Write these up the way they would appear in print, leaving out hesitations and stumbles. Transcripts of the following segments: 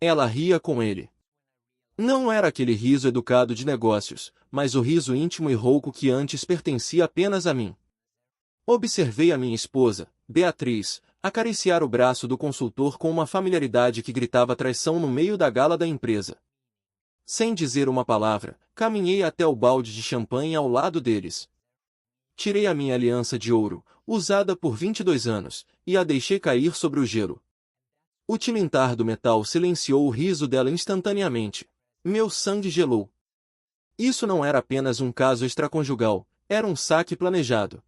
Ela ria com ele. Não era aquele riso educado de negócios, mas o riso íntimo e rouco que antes pertencia apenas a mim. Observei a minha esposa, Beatriz, acariciar o braço do consultor com uma familiaridade que gritava traição no meio da gala da empresa. Sem dizer uma palavra, caminhei até o balde de champanhe ao lado deles. Tirei a minha aliança de ouro, usada por 22 anos, e a deixei cair sobre o gelo. O tilintar do metal silenciou o riso dela instantaneamente. Meu sangue gelou. Isso não era apenas um caso extraconjugal, era um saque planejado.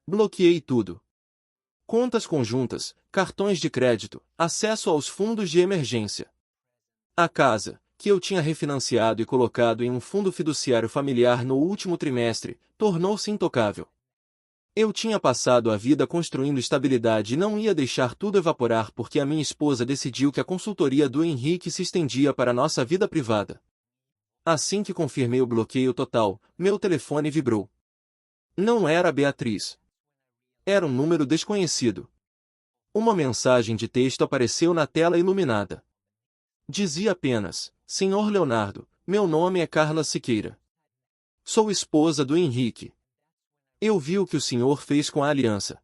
Bloqueei tudo. Contas conjuntas, cartões de crédito, acesso aos fundos de emergência. A casa, que eu tinha refinanciado e colocado em um fundo fiduciário familiar no último trimestre, tornou-se intocável. Eu tinha passado a vida construindo estabilidade e não ia deixar tudo evaporar porque a minha esposa decidiu que a consultoria do Henrique se estendia para nossa vida privada. Assim que confirmei o bloqueio total, meu telefone vibrou. Não era a Beatriz. Era um número desconhecido. Uma mensagem de texto apareceu na tela iluminada. Dizia apenas: Senhor Leonardo, meu nome é Carla Siqueira. Sou esposa do Henrique. Eu vi o que o senhor fez com a aliança.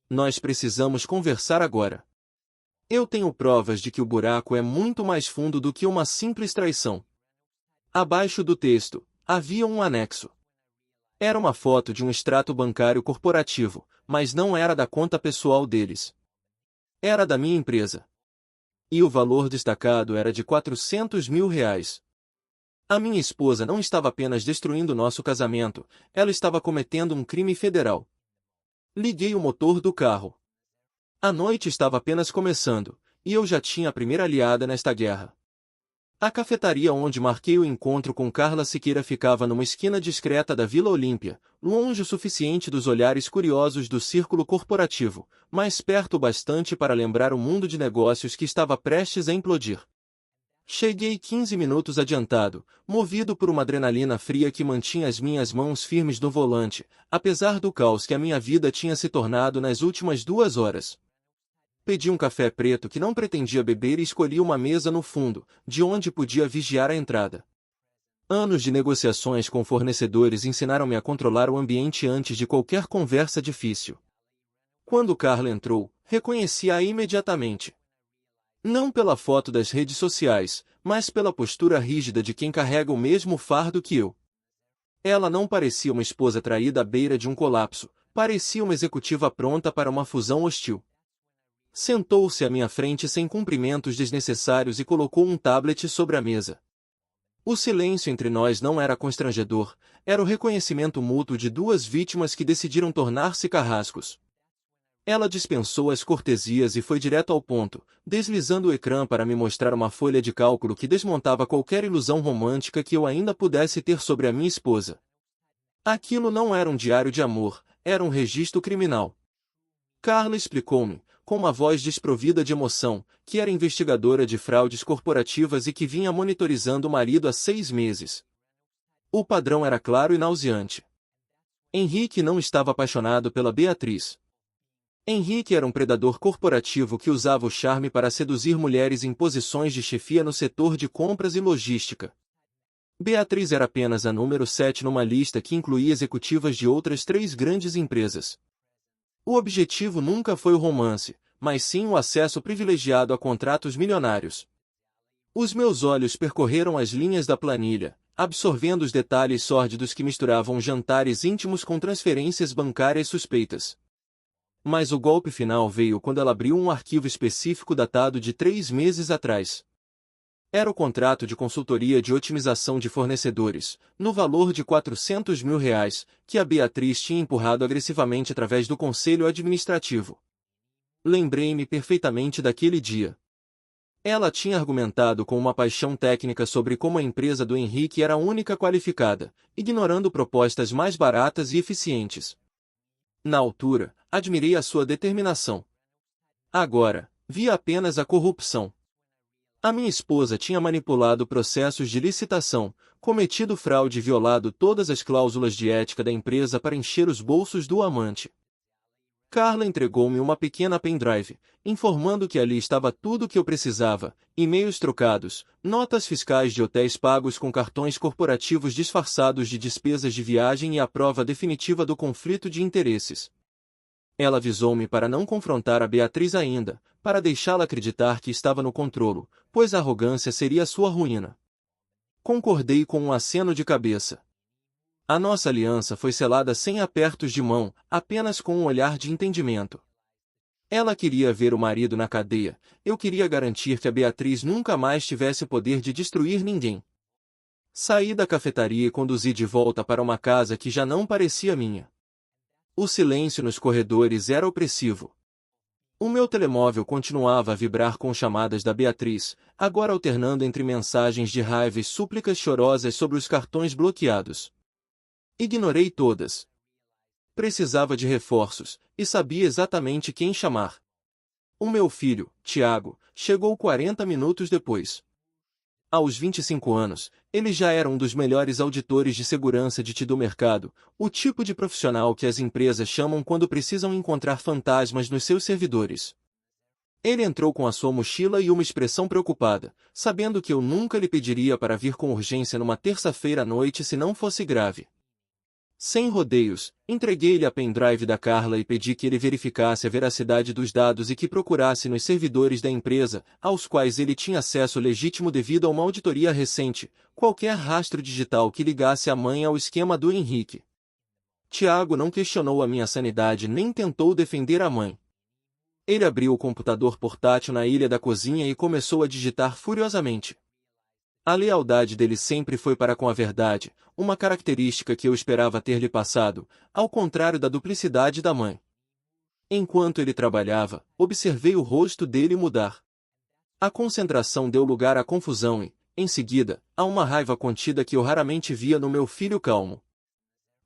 Nós precisamos conversar agora. Eu tenho provas de que o buraco é muito mais fundo do que uma simples traição. Abaixo do texto, havia um anexo. Era uma foto de um extrato bancário corporativo, mas não era da conta pessoal deles. Era da minha empresa. E o valor destacado era de R$ 400 mil. A minha esposa não estava apenas destruindo nosso casamento, ela estava cometendo um crime federal. Liguei o motor do carro. A noite estava apenas começando, e eu já tinha a primeira aliada nesta guerra. A cafetaria onde marquei o encontro com Carla Siqueira ficava numa esquina discreta da Vila Olímpia, longe o suficiente dos olhares curiosos do círculo corporativo, mas perto o bastante para lembrar o mundo de negócios que estava prestes a implodir. Cheguei 15 minutos adiantado, movido por uma adrenalina fria que mantinha as minhas mãos firmes no volante, apesar do caos que a minha vida tinha se tornado nas últimas 2 horas. Pedi um café preto que não pretendia beber e escolhi uma mesa no fundo, de onde podia vigiar a entrada. Anos de negociações com fornecedores ensinaram-me a controlar o ambiente antes de qualquer conversa difícil. Quando Carla entrou, reconheci-a imediatamente. Não pela foto das redes sociais, mas pela postura rígida de quem carrega o mesmo fardo que eu. Ela não parecia uma esposa traída à beira de um colapso, parecia uma executiva pronta para uma fusão hostil. Sentou-se à minha frente sem cumprimentos desnecessários e colocou um tablet sobre a mesa. O silêncio entre nós não era constrangedor, era o reconhecimento mútuo de 2 vítimas que decidiram tornar-se carrascos. Ela dispensou as cortesias e foi direto ao ponto, deslizando o ecrã para me mostrar uma folha de cálculo que desmontava qualquer ilusão romântica que eu ainda pudesse ter sobre a minha esposa. Aquilo não era um diário de amor, era um registro criminal. Carla explicou-me, com uma voz desprovida de emoção, que era investigadora de fraudes corporativas e que vinha monitorizando o marido há 6 meses. O padrão era claro e nauseante. Henrique não estava apaixonado pela Beatriz. Henrique era um predador corporativo que usava o charme para seduzir mulheres em posições de chefia no setor de compras e logística. Beatriz era apenas a número 7 numa lista que incluía executivas de outras 3 grandes empresas. O objetivo nunca foi o romance, mas sim o acesso privilegiado a contratos milionários. Os meus olhos percorreram as linhas da planilha, absorvendo os detalhes sórdidos que misturavam jantares íntimos com transferências bancárias suspeitas. Mas o golpe final veio quando ela abriu um arquivo específico datado de 3 meses atrás. Era o contrato de consultoria de otimização de fornecedores, no valor de R$ 400 mil, que a Beatriz tinha empurrado agressivamente através do conselho administrativo. Lembrei-me perfeitamente daquele dia. Ela tinha argumentado com uma paixão técnica sobre como a empresa do Henrique era a única qualificada, ignorando propostas mais baratas e eficientes. Na altura, admirei a sua determinação. Agora, via apenas a corrupção. A minha esposa tinha manipulado processos de licitação, cometido fraude e violado todas as cláusulas de ética da empresa para encher os bolsos do amante. Carla entregou-me uma pequena pendrive, informando que ali estava tudo o que eu precisava: e-mails trocados, notas fiscais de hotéis pagos com cartões corporativos disfarçados de despesas de viagem e a prova definitiva do conflito de interesses. Ela avisou-me para não confrontar a Beatriz ainda, para deixá-la acreditar que estava no controlo, pois a arrogância seria sua ruína. Concordei com um aceno de cabeça. A nossa aliança foi selada sem apertos de mão, apenas com um olhar de entendimento. Ela queria ver o marido na cadeia, eu queria garantir que a Beatriz nunca mais tivesse o poder de destruir ninguém. Saí da cafetaria e conduzi de volta para uma casa que já não parecia minha. O silêncio nos corredores era opressivo. O meu telemóvel continuava a vibrar com chamadas da Beatriz, agora alternando entre mensagens de raiva e súplicas chorosas sobre os cartões bloqueados. Ignorei todas. Precisava de reforços, e sabia exatamente quem chamar. O meu filho, Tiago, chegou 40 minutos depois. Aos 25 anos, ele já era um dos melhores auditores de segurança de TI do mercado, o tipo de profissional que as empresas chamam quando precisam encontrar fantasmas nos seus servidores. Ele entrou com a sua mochila e uma expressão preocupada, sabendo que eu nunca lhe pediria para vir com urgência numa terça-feira à noite se não fosse grave. Sem rodeios, entreguei-lhe a pendrive da Carla e pedi que ele verificasse a veracidade dos dados e que procurasse nos servidores da empresa, aos quais ele tinha acesso legítimo devido a uma auditoria recente, qualquer rastro digital que ligasse a mãe ao esquema do Henrique. Tiago não questionou a minha sanidade nem tentou defender a mãe. Ele abriu o computador portátil na ilha da cozinha e começou a digitar furiosamente. A lealdade dele sempre foi para com a verdade, uma característica que eu esperava ter-lhe passado, ao contrário da duplicidade da mãe. Enquanto ele trabalhava, observei o rosto dele mudar. A concentração deu lugar à confusão e, em seguida, a uma raiva contida que eu raramente via no meu filho calmo.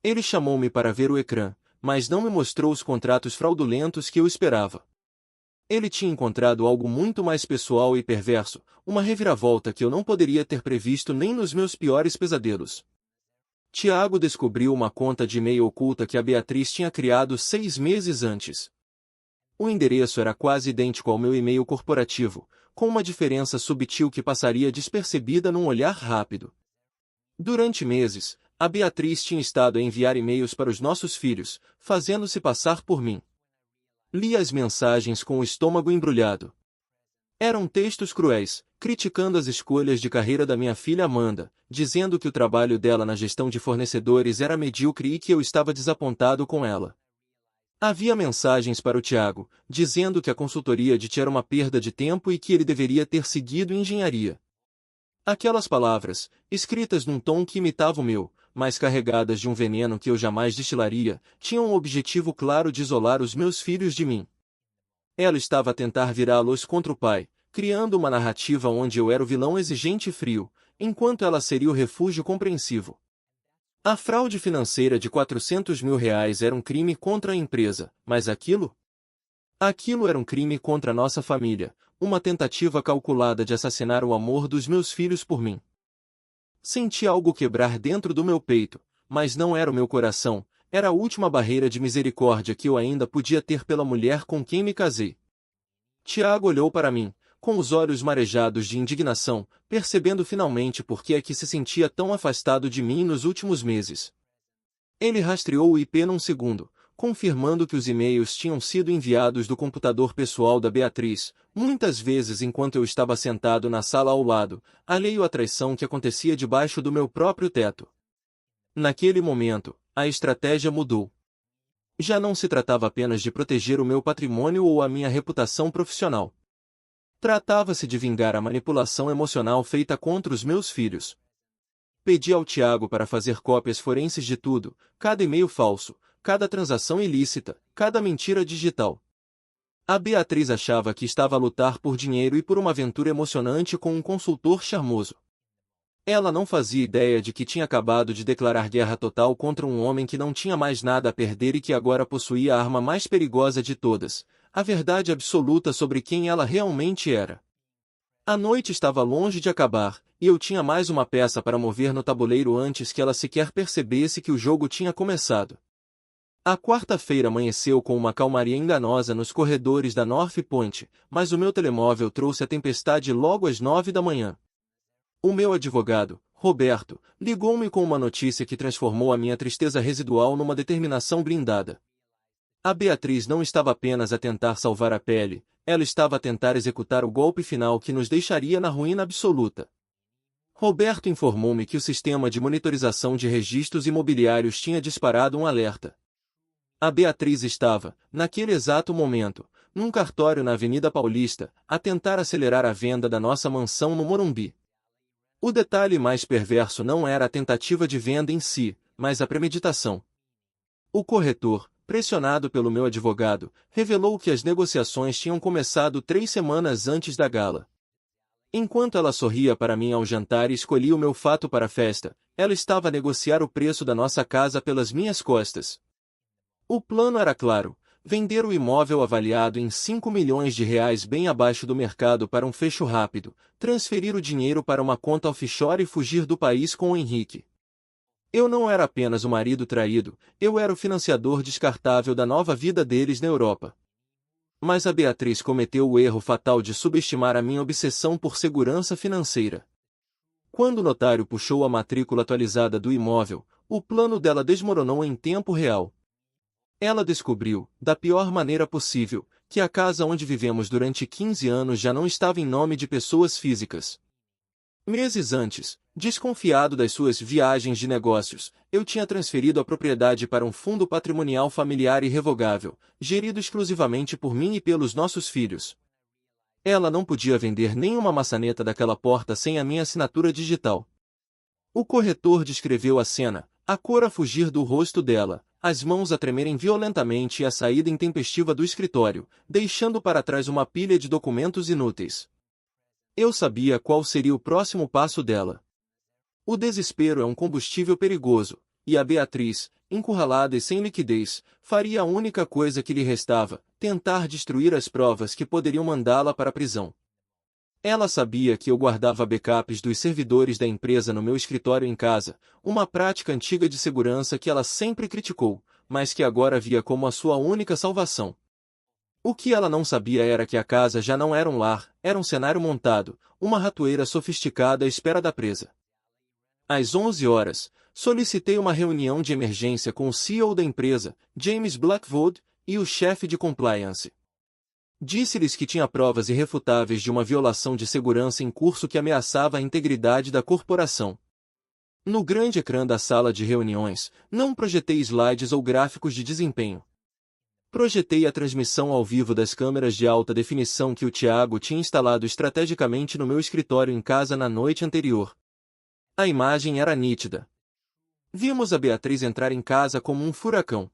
Ele chamou-me para ver o ecrã, mas não me mostrou os contratos fraudulentos que eu esperava. Ele tinha encontrado algo muito mais pessoal e perverso, uma reviravolta que eu não poderia ter previsto nem nos meus piores pesadelos. Tiago descobriu uma conta de e-mail oculta que a Beatriz tinha criado 6 meses antes. O endereço era quase idêntico ao meu e-mail corporativo, com uma diferença subtil que passaria despercebida num olhar rápido. Durante meses, a Beatriz tinha estado a enviar e-mails para os nossos filhos, fazendo-se passar por mim. Li as mensagens com o estômago embrulhado. Eram textos cruéis, criticando as escolhas de carreira da minha filha Amanda, dizendo que o trabalho dela na gestão de fornecedores era medíocre e que eu estava desapontado com ela. Havia mensagens para o Tiago, dizendo que a consultoria de TI era uma perda de tempo e que ele deveria ter seguido engenharia. Aquelas palavras, escritas num tom que imitava o meu, mas carregadas de um veneno que eu jamais destilaria, tinham um objetivo claro de isolar os meus filhos de mim. Ela estava a tentar virá-los contra o pai, criando uma narrativa onde eu era o vilão exigente e frio, enquanto ela seria o refúgio compreensivo. A fraude financeira de R$ 400 mil era um crime contra a empresa, mas aquilo? Aquilo era um crime contra a nossa família, uma tentativa calculada de assassinar o amor dos meus filhos por mim. Senti algo quebrar dentro do meu peito, mas não era o meu coração, era a última barreira de misericórdia que eu ainda podia ter pela mulher com quem me casei. Tiago olhou para mim, com os olhos marejados de indignação, percebendo finalmente por que é que se sentia tão afastado de mim nos últimos meses. Ele rastreou o IP num segundo, confirmando que os e-mails tinham sido enviados do computador pessoal da Beatriz, muitas vezes enquanto eu estava sentado na sala ao lado, alheio à traição que acontecia debaixo do meu próprio teto. Naquele momento, a estratégia mudou. Já não se tratava apenas de proteger o meu patrimônio ou a minha reputação profissional. Tratava-se de vingar a manipulação emocional feita contra os meus filhos. Pedi ao Tiago para fazer cópias forenses de tudo, cada e-mail falso, cada transação ilícita, cada mentira digital. A Beatriz achava que estava a lutar por dinheiro e por uma aventura emocionante com um consultor charmoso. Ela não fazia ideia de que tinha acabado de declarar guerra total contra um homem que não tinha mais nada a perder e que agora possuía a arma mais perigosa de todas, a verdade absoluta sobre quem ela realmente era. A noite estava longe de acabar, e eu tinha mais uma peça para mover no tabuleiro antes que ela sequer percebesse que o jogo tinha começado. A quarta-feira amanheceu com uma calmaria enganosa nos corredores da North Point, mas o meu telemóvel trouxe a tempestade logo às 9 da manhã. O meu advogado, Roberto, ligou-me com uma notícia que transformou a minha tristeza residual numa determinação blindada. A Beatriz não estava apenas a tentar salvar a pele, ela estava a tentar executar o golpe final que nos deixaria na ruína absoluta. Roberto informou-me que o sistema de monitorização de registros imobiliários tinha disparado um alerta. A Beatriz estava, naquele exato momento, num cartório na Avenida Paulista, a tentar acelerar a venda da nossa mansão no Morumbi. O detalhe mais perverso não era a tentativa de venda em si, mas a premeditação. O corretor, pressionado pelo meu advogado, revelou que as negociações tinham começado 3 semanas antes da gala. Enquanto ela sorria para mim ao jantar e escolhia o meu fato para a festa, ela estava a negociar o preço da nossa casa pelas minhas costas. O plano era claro: vender o imóvel avaliado em 5 milhões de reais bem abaixo do mercado para um fecho rápido, transferir o dinheiro para uma conta offshore e fugir do país com o Henrique. Eu não era apenas o marido traído, eu era o financiador descartável da nova vida deles na Europa. Mas a Beatriz cometeu o erro fatal de subestimar a minha obsessão por segurança financeira. Quando o notário puxou a matrícula atualizada do imóvel, o plano dela desmoronou em tempo real. Ela descobriu, da pior maneira possível, que a casa onde vivemos durante 15 anos já não estava em nome de pessoas físicas. Meses antes, desconfiado das suas viagens de negócios, eu tinha transferido a propriedade para um fundo patrimonial familiar irrevogável, gerido exclusivamente por mim e pelos nossos filhos. Ela não podia vender nenhuma maçaneta daquela porta sem a minha assinatura digital. O corretor descreveu a cena, a cor a fugir do rosto dela, as mãos a tremerem violentamente e a saída intempestiva do escritório, deixando para trás uma pilha de documentos inúteis. Eu sabia qual seria o próximo passo dela. O desespero é um combustível perigoso, e a Beatriz, encurralada e sem liquidez, faria a única coisa que lhe restava: tentar destruir as provas que poderiam mandá-la para a prisão. Ela sabia que eu guardava backups dos servidores da empresa no meu escritório em casa, uma prática antiga de segurança que ela sempre criticou, mas que agora via como a sua única salvação. O que ela não sabia era que a casa já não era um lar, era um cenário montado, uma ratoeira sofisticada à espera da presa. Às 11 horas, solicitei uma reunião de emergência com o CEO da empresa, James Blackwood, e o chefe de compliance. Disse-lhes que tinha provas irrefutáveis de uma violação de segurança em curso que ameaçava a integridade da corporação. No grande ecrã da sala de reuniões, não projetei slides ou gráficos de desempenho. Projetei a transmissão ao vivo das câmeras de alta definição que o Tiago tinha instalado estrategicamente no meu escritório em casa na noite anterior. A imagem era nítida. Vimos a Beatriz entrar em casa como um furacão.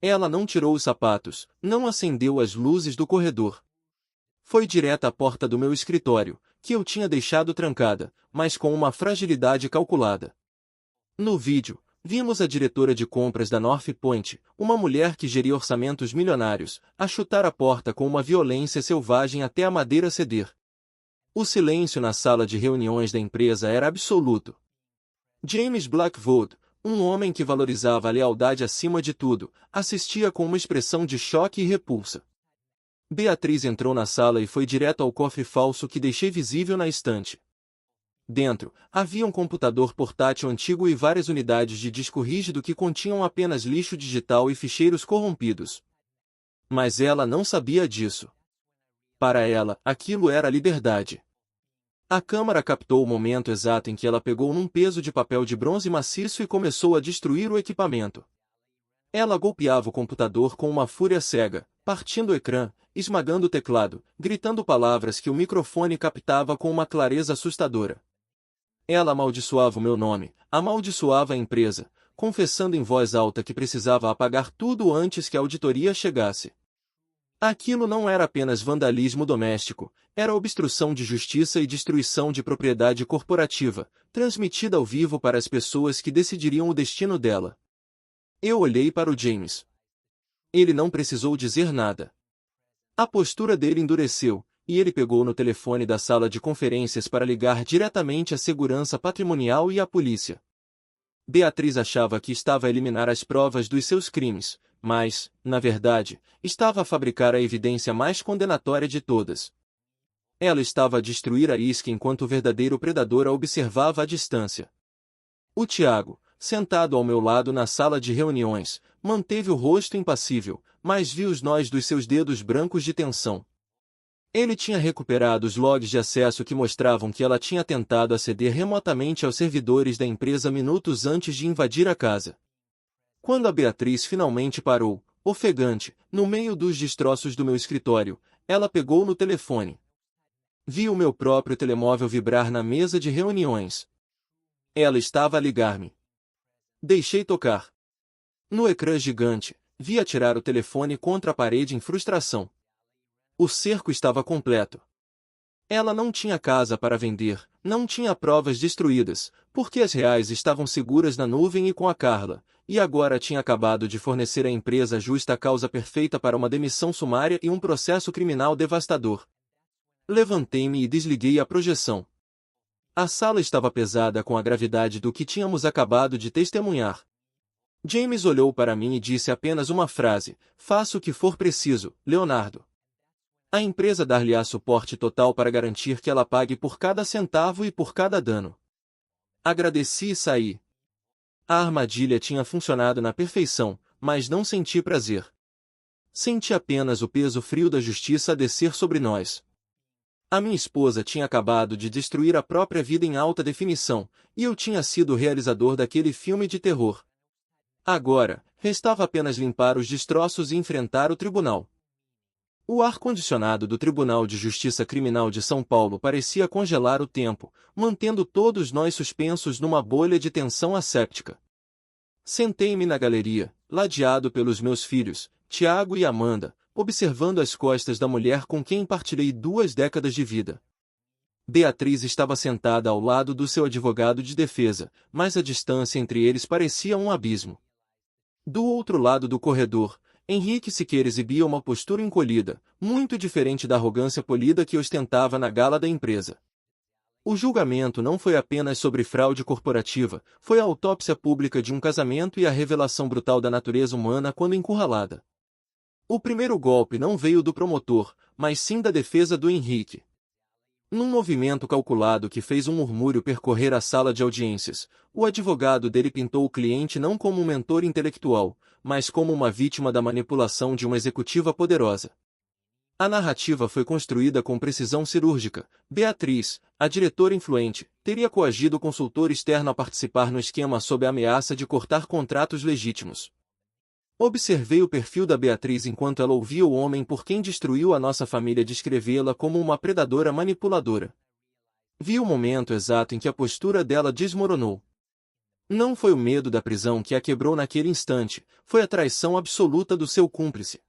Ela não tirou os sapatos, não acendeu as luzes do corredor. Foi direto à porta do meu escritório, que eu tinha deixado trancada, mas com uma fragilidade calculada. No vídeo, vimos a diretora de compras da North Point, uma mulher que geria orçamentos milionários, a chutar a porta com uma violência selvagem até a madeira ceder. O silêncio na sala de reuniões da empresa era absoluto. James Blackwood, um homem que valorizava a lealdade acima de tudo, assistia com uma expressão de choque e repulsa. Beatriz entrou na sala e foi direto ao cofre falso que deixei visível na estante. Dentro, havia um computador portátil antigo e várias unidades de disco rígido que continham apenas lixo digital e ficheiros corrompidos. Mas ela não sabia disso. Para ela, aquilo era liberdade. A câmera captou o momento exato em que ela pegou num peso de papel de bronze maciço e começou a destruir o equipamento. Ela golpeava o computador com uma fúria cega, partindo o ecrã, esmagando o teclado, gritando palavras que o microfone captava com uma clareza assustadora. Ela amaldiçoava o meu nome, amaldiçoava a empresa, confessando em voz alta que precisava apagar tudo antes que a auditoria chegasse. Aquilo não era apenas vandalismo doméstico, era obstrução de justiça e destruição de propriedade corporativa, transmitida ao vivo para as pessoas que decidiriam o destino dela. Eu olhei para o James. Ele não precisou dizer nada. A postura dele endureceu, e ele pegou no telefone da sala de conferências para ligar diretamente à segurança patrimonial e à polícia. Beatriz achava que estava a eliminar as provas dos seus crimes, mas, na verdade, estava a fabricar a evidência mais condenatória de todas. Ela estava a destruir a isca enquanto o verdadeiro predador a observava à distância. O Tiago, sentado ao meu lado na sala de reuniões, manteve o rosto impassível, mas vi os nós dos seus dedos brancos de tensão. Ele tinha recuperado os logs de acesso que mostravam que ela tinha tentado aceder remotamente aos servidores da empresa minutos antes de invadir a casa. Quando a Beatriz finalmente parou, ofegante, no meio dos destroços do meu escritório, ela pegou no telefone. Vi o meu próprio telemóvel vibrar na mesa de reuniões. Ela estava a ligar-me. Deixei tocar. No ecrã gigante, vi atirar o telefone contra a parede em frustração. O cerco estava completo. Ela não tinha casa para vender, não tinha provas destruídas, porque as reais estavam seguras na nuvem e com a Carla, e agora tinha acabado de fornecer à empresa a justa causa perfeita para uma demissão sumária e um processo criminal devastador. Levantei-me e desliguei a projeção. A sala estava pesada com a gravidade do que tínhamos acabado de testemunhar. James olhou para mim e disse apenas uma frase: "Faça o que for preciso, Leonardo." A empresa dar-lhe-á suporte total para garantir que ela pague por cada centavo e por cada dano. Agradeci e saí. A armadilha tinha funcionado na perfeição, mas não senti prazer. Senti apenas o peso frio da justiça a descer sobre nós. A minha esposa tinha acabado de destruir a própria vida em alta definição, e eu tinha sido o realizador daquele filme de terror. Agora, restava apenas limpar os destroços e enfrentar o tribunal. O ar-condicionado do Tribunal de Justiça Criminal de São Paulo parecia congelar o tempo, mantendo todos nós suspensos numa bolha de tensão asséptica. Sentei-me na galeria, ladeado pelos meus filhos, Tiago e Amanda, observando as costas da mulher com quem partilhei 2 décadas de vida. Beatriz estava sentada ao lado do seu advogado de defesa, mas a distância entre eles parecia um abismo. Do outro lado do corredor, Henrique sequer exibia uma postura encolhida, muito diferente da arrogância polida que ostentava na gala da empresa. O julgamento não foi apenas sobre fraude corporativa, foi a autópsia pública de um casamento e a revelação brutal da natureza humana quando encurralada. O primeiro golpe não veio do promotor, mas sim da defesa do Henrique. Num movimento calculado que fez um murmúrio percorrer a sala de audiências, o advogado dele pintou o cliente não como um mentor intelectual, mas como uma vítima da manipulação de uma executiva poderosa. A narrativa foi construída com precisão cirúrgica. Beatriz, a diretora influente, teria coagido o consultor externo a participar no esquema sob a ameaça de cortar contratos legítimos. Observei o perfil da Beatriz enquanto ela ouvia o homem por quem destruiu a nossa família descrevê-la como uma predadora manipuladora. Vi o momento exato em que a postura dela desmoronou. Não foi o medo da prisão que a quebrou naquele instante, foi a traição absoluta do seu cúmplice.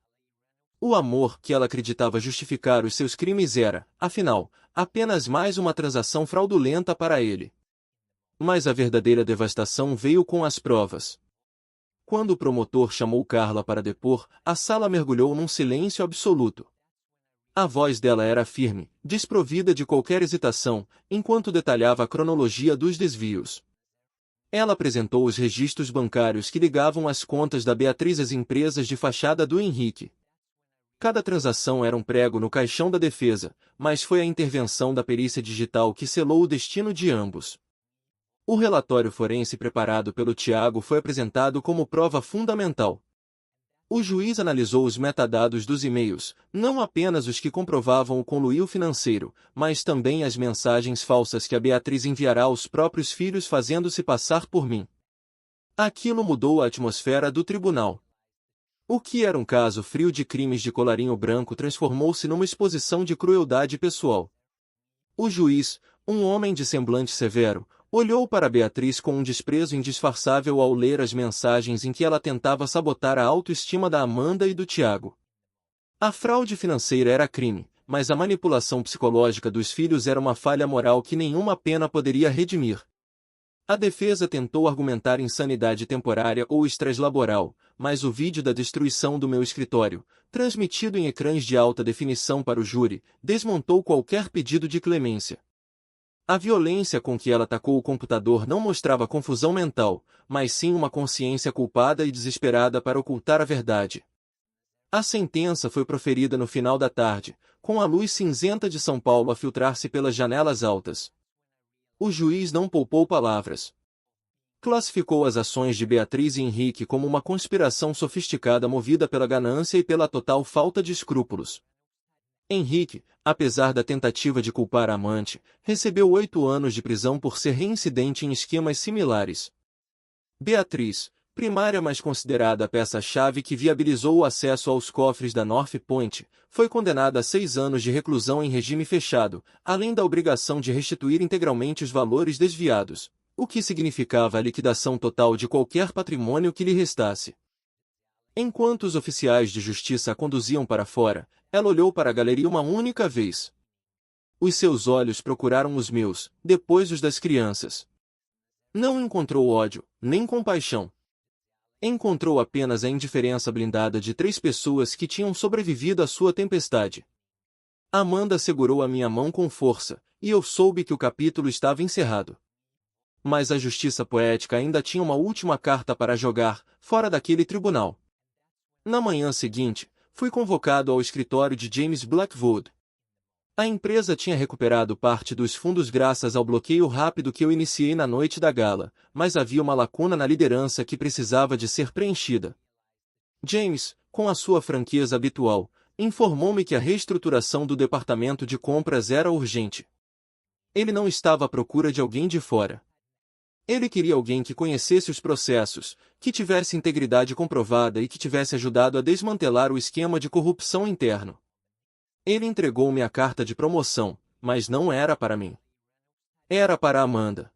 O amor que ela acreditava justificar os seus crimes era, afinal, apenas mais uma transação fraudulenta para ele. Mas a verdadeira devastação veio com as provas. Quando o promotor chamou Carla para depor, a sala mergulhou num silêncio absoluto. A voz dela era firme, desprovida de qualquer hesitação, enquanto detalhava a cronologia dos desvios. Ela apresentou os registros bancários que ligavam as contas da Beatriz às empresas de fachada do Henrique. Cada transação era um prego no caixão da defesa, mas foi a intervenção da perícia digital que selou o destino de ambos. O relatório forense preparado pelo Tiago foi apresentado como prova fundamental. O juiz analisou os metadados dos e-mails, não apenas os que comprovavam o conluio financeiro, mas também as mensagens falsas que a Beatriz enviará aos próprios filhos fazendo-se passar por mim. Aquilo mudou a atmosfera do tribunal. O que era um caso frio de crimes de colarinho branco transformou-se numa exposição de crueldade pessoal. O juiz, um homem de semblante severo, olhou para Beatriz com um desprezo indisfarçável ao ler as mensagens em que ela tentava sabotar a autoestima da Amanda e do Tiago. A fraude financeira era crime, mas a manipulação psicológica dos filhos era uma falha moral que nenhuma pena poderia redimir. A defesa tentou argumentar insanidade temporária ou estresse laboral, mas o vídeo da destruição do meu escritório, transmitido em ecrãs de alta definição para o júri, desmontou qualquer pedido de clemência. A violência com que ela atacou o computador não mostrava confusão mental, mas sim uma consciência culpada e desesperada para ocultar a verdade. A sentença foi proferida no final da tarde, com a luz cinzenta de São Paulo a filtrar-se pelas janelas altas. O juiz não poupou palavras. Classificou as ações de Beatriz e Henrique como uma conspiração sofisticada movida pela ganância e pela total falta de escrúpulos. Henrique, apesar da tentativa de culpar a amante, recebeu 8 anos de prisão por ser reincidente em esquemas similares. Beatriz, primária mas considerada a peça-chave que viabilizou o acesso aos cofres da North Point, foi condenada a 6 anos de reclusão em regime fechado, além da obrigação de restituir integralmente os valores desviados, o que significava a liquidação total de qualquer patrimônio que lhe restasse. Enquanto os oficiais de justiça a conduziam para fora, ela olhou para a galeria uma única vez. Os seus olhos procuraram os meus, depois os das crianças. Não encontrou ódio, nem compaixão. Encontrou apenas a indiferença blindada de 3 pessoas que tinham sobrevivido à sua tempestade. Amanda segurou a minha mão com força, e eu soube que o capítulo estava encerrado. Mas a justiça poética ainda tinha uma última carta para jogar, fora daquele tribunal. Na manhã seguinte, fui convocado ao escritório de James Blackwood. A empresa tinha recuperado parte dos fundos graças ao bloqueio rápido que eu iniciei na noite da gala, mas havia uma lacuna na liderança que precisava de ser preenchida. James, com a sua franqueza habitual, informou-me que a reestruturação do departamento de compras era urgente. Ele não estava à procura de alguém de fora. Ele queria alguém que conhecesse os processos, que tivesse integridade comprovada e que tivesse ajudado a desmantelar o esquema de corrupção interno. Ele entregou-me a carta de promoção, mas não era para mim. Era para Amanda.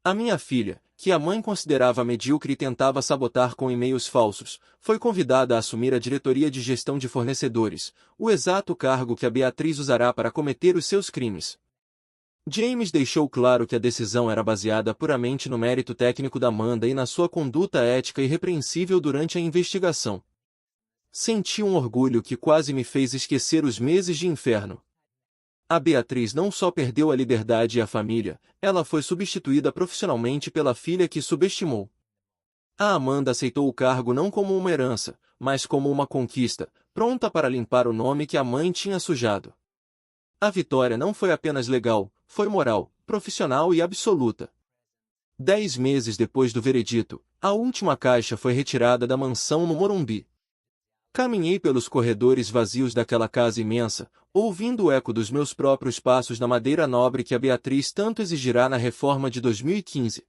A minha filha, que a mãe considerava medíocre e tentava sabotar com e-mails falsos, foi convidada a assumir a diretoria de gestão de fornecedores, o exato cargo que a Beatriz usará para cometer os seus crimes. James deixou claro que a decisão era baseada puramente no mérito técnico da Amanda e na sua conduta ética irrepreensível durante a investigação. Senti um orgulho que quase me fez esquecer os meses de inferno. A Beatriz não só perdeu a liberdade e a família, ela foi substituída profissionalmente pela filha que subestimou. A Amanda aceitou o cargo não como uma herança, mas como uma conquista, pronta para limpar o nome que a mãe tinha sujado. A vitória não foi apenas legal, foi moral, profissional e absoluta. 10 meses depois do veredito, a última caixa foi retirada da mansão no Morumbi. Caminhei pelos corredores vazios daquela casa imensa, ouvindo o eco dos meus próprios passos na madeira nobre que a Beatriz tanto exigirá na reforma de 2015.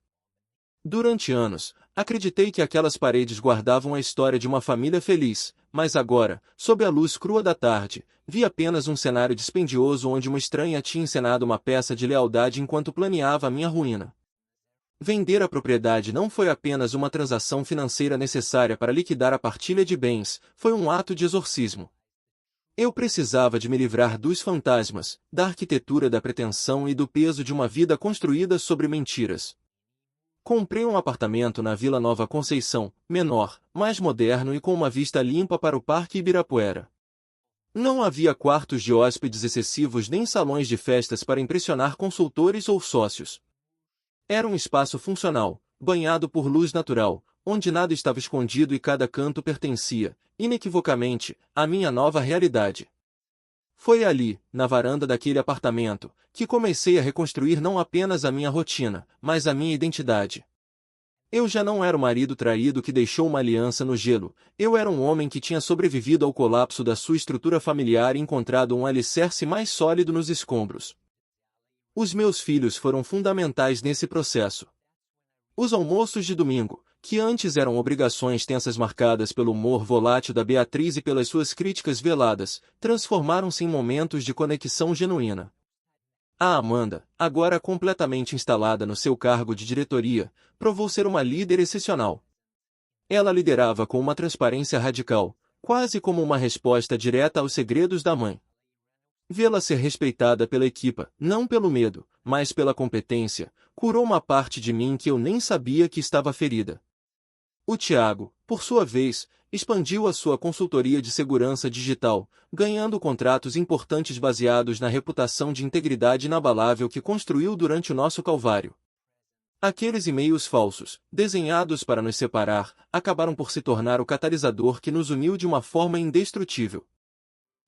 Durante anos, acreditei que aquelas paredes guardavam a história de uma família feliz, mas agora, sob a luz crua da tarde, vi apenas um cenário dispendioso onde uma estranha tinha encenado uma peça de lealdade enquanto planeava a minha ruína. Vender a propriedade não foi apenas uma transação financeira necessária para liquidar a partilha de bens, foi um ato de exorcismo. Eu precisava de me livrar dos fantasmas, da arquitetura da pretensão e do peso de uma vida construída sobre mentiras. Comprei um apartamento na Vila Nova Conceição, menor, mais moderno e com uma vista limpa para o Parque Ibirapuera. Não havia quartos de hóspedes excessivos nem salões de festas para impressionar consultores ou sócios. Era um espaço funcional, banhado por luz natural, onde nada estava escondido e cada canto pertencia, inequivocamente, à minha nova realidade. Foi ali, na varanda daquele apartamento, que comecei a reconstruir não apenas a minha rotina, mas a minha identidade. Eu já não era o marido traído que deixou uma aliança no gelo, eu era um homem que tinha sobrevivido ao colapso da sua estrutura familiar e encontrado um alicerce mais sólido nos escombros. Os meus filhos foram fundamentais nesse processo. Os almoços de domingo, que antes eram obrigações tensas marcadas pelo humor volátil da Beatriz e pelas suas críticas veladas, transformaram-se em momentos de conexão genuína. A Amanda, agora completamente instalada no seu cargo de diretoria, provou ser uma líder excepcional. Ela liderava com uma transparência radical, quase como uma resposta direta aos segredos da mãe. Vê-la ser respeitada pela equipa, não pelo medo, mas pela competência, curou uma parte de mim que eu nem sabia que estava ferida. O Tiago, por sua vez, expandiu a sua consultoria de segurança digital, ganhando contratos importantes baseados na reputação de integridade inabalável que construiu durante o nosso calvário. Aqueles e-mails falsos, desenhados para nos separar, acabaram por se tornar o catalisador que nos uniu de uma forma indestrutível.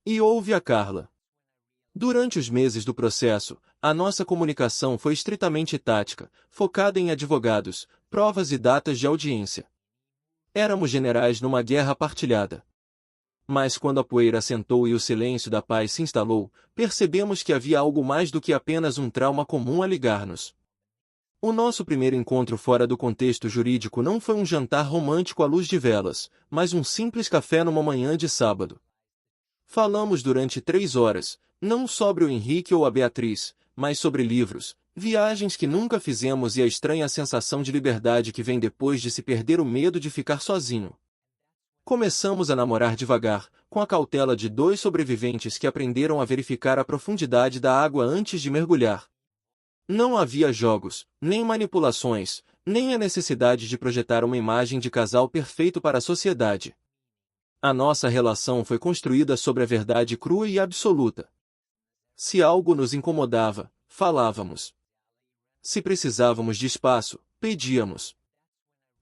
E houve a Carla. Durante os meses do processo, a nossa comunicação foi estritamente tática, focada em advogados, provas e datas de audiência. Éramos generais numa guerra partilhada. Mas quando a poeira assentou e o silêncio da paz se instalou, percebemos que havia algo mais do que apenas um trauma comum a ligar-nos. O nosso primeiro encontro fora do contexto jurídico não foi um jantar romântico à luz de velas, mas um simples café numa manhã de sábado. Falamos durante 3 horas, não sobre o Henrique ou a Beatriz, mas sobre livros, viagens que nunca fizemos e a estranha sensação de liberdade que vem depois de se perder o medo de ficar sozinho. Começamos a namorar devagar, com a cautela de 2 sobreviventes que aprenderam a verificar a profundidade da água antes de mergulhar. Não havia jogos, nem manipulações, nem a necessidade de projetar uma imagem de casal perfeito para a sociedade. A nossa relação foi construída sobre a verdade crua e absoluta. Se algo nos incomodava, falávamos. Se precisávamos de espaço, pedíamos.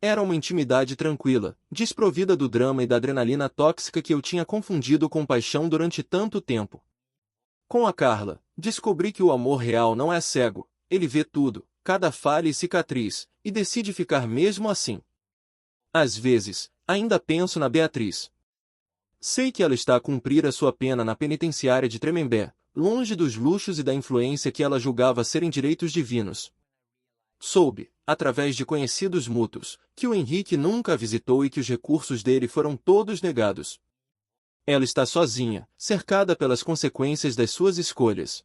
Era uma intimidade tranquila, desprovida do drama e da adrenalina tóxica que eu tinha confundido com paixão durante tanto tempo. Com a Carla, descobri que o amor real não é cego, ele vê tudo, cada falha e cicatriz, e decide ficar mesmo assim. Às vezes, ainda penso na Beatriz. Sei que ela está a cumprir a sua pena na penitenciária de Tremembé, longe dos luxos e da influência que ela julgava serem direitos divinos. Soube, através de conhecidos mútuos, que o Henrique nunca a visitou e que os recursos dele foram todos negados. Ela está sozinha, cercada pelas consequências das suas escolhas.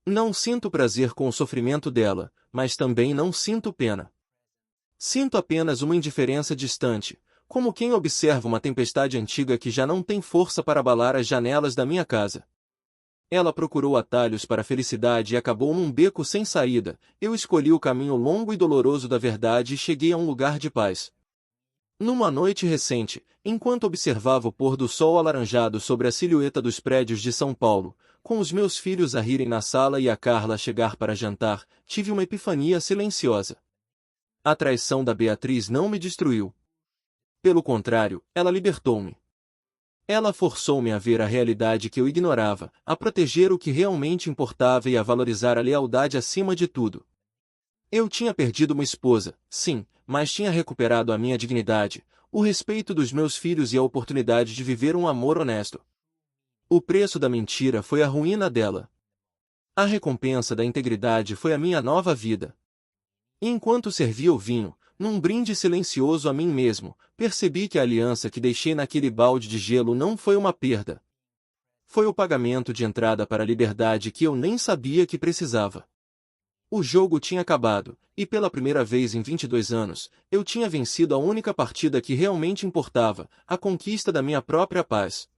Não sinto prazer com o sofrimento dela, mas também não sinto pena. Sinto apenas uma indiferença distante, como quem observa uma tempestade antiga que já não tem força para abalar as janelas da minha casa. Ela procurou atalhos para a felicidade e acabou num beco sem saída. Eu escolhi o caminho longo e doloroso da verdade e cheguei a um lugar de paz. Numa noite recente, enquanto observava o pôr do sol alaranjado sobre a silhueta dos prédios de São Paulo, com os meus filhos a rirem na sala e a Carla a chegar para jantar, tive uma epifania silenciosa. A traição da Beatriz não me destruiu. Pelo contrário, ela libertou-me. Ela forçou-me a ver a realidade que eu ignorava, a proteger o que realmente importava e a valorizar a lealdade acima de tudo. Eu tinha perdido uma esposa, sim, mas tinha recuperado a minha dignidade, o respeito dos meus filhos e a oportunidade de viver um amor honesto. O preço da mentira foi a ruína dela. A recompensa da integridade foi a minha nova vida. E enquanto servia o vinho, num brinde silencioso a mim mesmo, percebi que a aliança que deixei naquele balde de gelo não foi uma perda. Foi o pagamento de entrada para a liberdade que eu nem sabia que precisava. O jogo tinha acabado, e pela primeira vez em 22 anos, eu tinha vencido a única partida que realmente importava, a conquista da minha própria paz.